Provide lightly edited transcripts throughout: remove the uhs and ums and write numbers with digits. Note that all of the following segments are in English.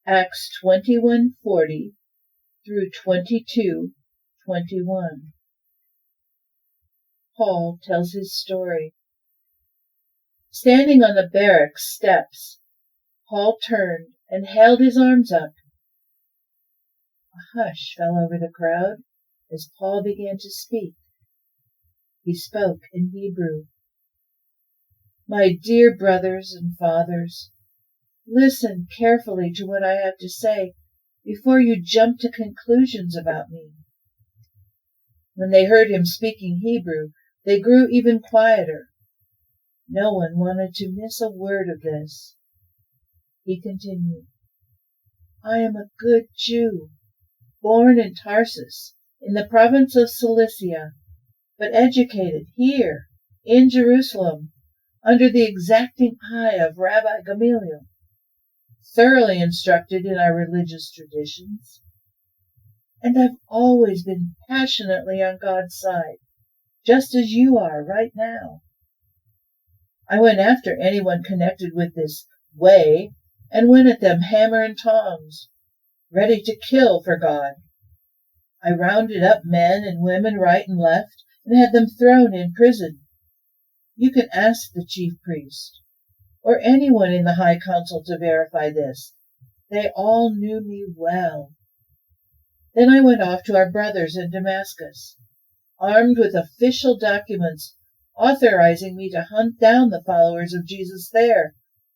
Acts 21:40 through 22:21. Paul tells his story. Standing on the barracks steps, Paul turned and held his arms up. A hush fell over the crowd as Paul began to speak. He spoke in Hebrew. My dear brothers and fathers, listen carefully to what I have to say before you jump to conclusions about me. When they heard him speaking Hebrew, they grew even quieter. No one wanted to miss a word of this. He continued, I am a good Jew, born in Tarsus, in the province of Cilicia, but educated here, in Jerusalem, under the exacting eye of Rabbi Gamaliel, thoroughly instructed in our religious traditions. And I've always been passionately on God's side, just as you are right now. I went after anyone connected with this way and went at them hammer and tongs, ready to kill for God. I rounded up men and women right and left and had them thrown in prison. You can ask the chief priest or anyone in the high council to verify this. They all knew me well. Then I went off to our brothers in Damascus, armed with official documents authorizing me to hunt down the followers of Jesus there,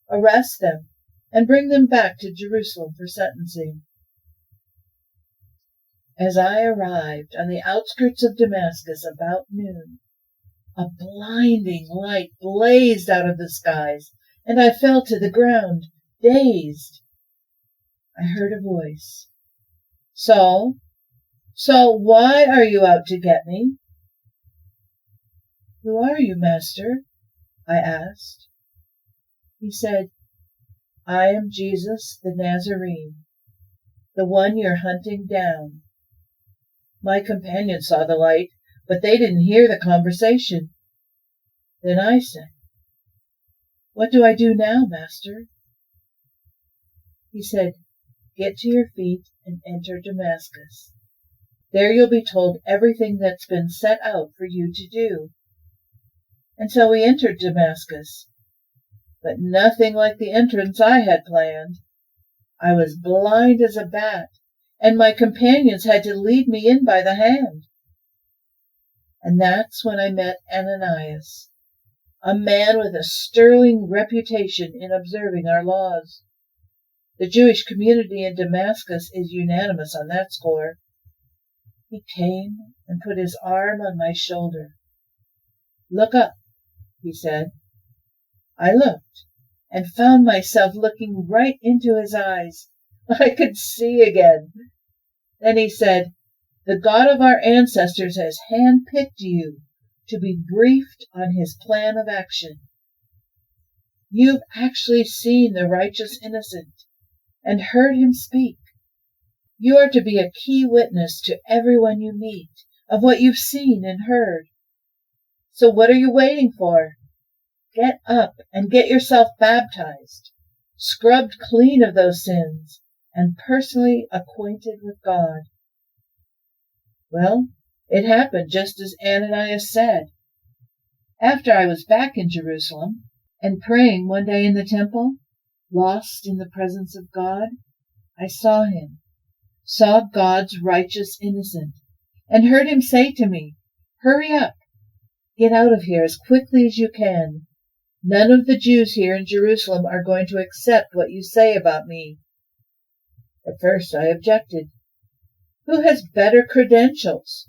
arrest them, and bring them back to Jerusalem for sentencing. As I arrived on the outskirts of Damascus about noon, a blinding light blazed out of the skies, and I fell to the ground, dazed. I heard a voice. Saul, Saul, why are you out to get me? Who are you, Master? I asked. He said, I am Jesus the Nazarene, the one you're hunting down. My companions saw the light, but they didn't hear the conversation. Then I said, What do I do now, Master? He said, Get to your feet and enter Damascus. There you'll be told everything that's been set out for you to do. And so we entered Damascus, but nothing like the entrance I had planned. I was blind as a bat, and my companions had to lead me in by the hand. And that's when I met Ananias, a man with a sterling reputation in observing our laws. The Jewish community in Damascus is unanimous on that score. He came and put his arm on my shoulder. Look up, he said. I looked and found myself looking right into his eyes. I could see again. Then he said, The God of our ancestors has handpicked you to be briefed on his plan of action. You've actually seen the righteous innocent and heard him speak. You are to be a key witness to everyone you meet of what you've seen and heard. So what are you waiting for? Get up and get yourself baptized, scrubbed clean of those sins, and personally acquainted with God. Well, it happened just as Ananias said. After I was back in Jerusalem and praying one day in the temple, lost in the presence of God, I saw him, saw God's righteous innocent, and heard him say to me, Hurry up, get out of here as quickly as you can. None of the Jews here in Jerusalem are going to accept what you say about me. At first I objected. Who has better credentials?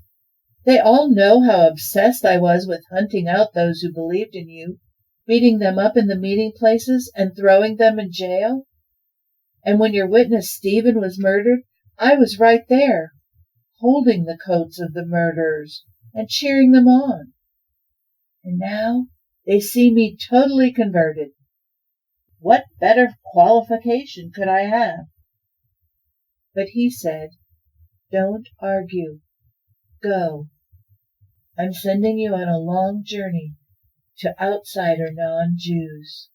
They all know how obsessed I was with hunting out those who believed in you, beating them up in the meeting places and throwing them in jail. And when your witness Stephen was murdered, I was right there, holding the coats of the murderers and cheering them on. And now they see me totally converted. What better qualification could I have? But he said, Don't argue. Go. I'm sending you on a long journey to outsider non-Jews.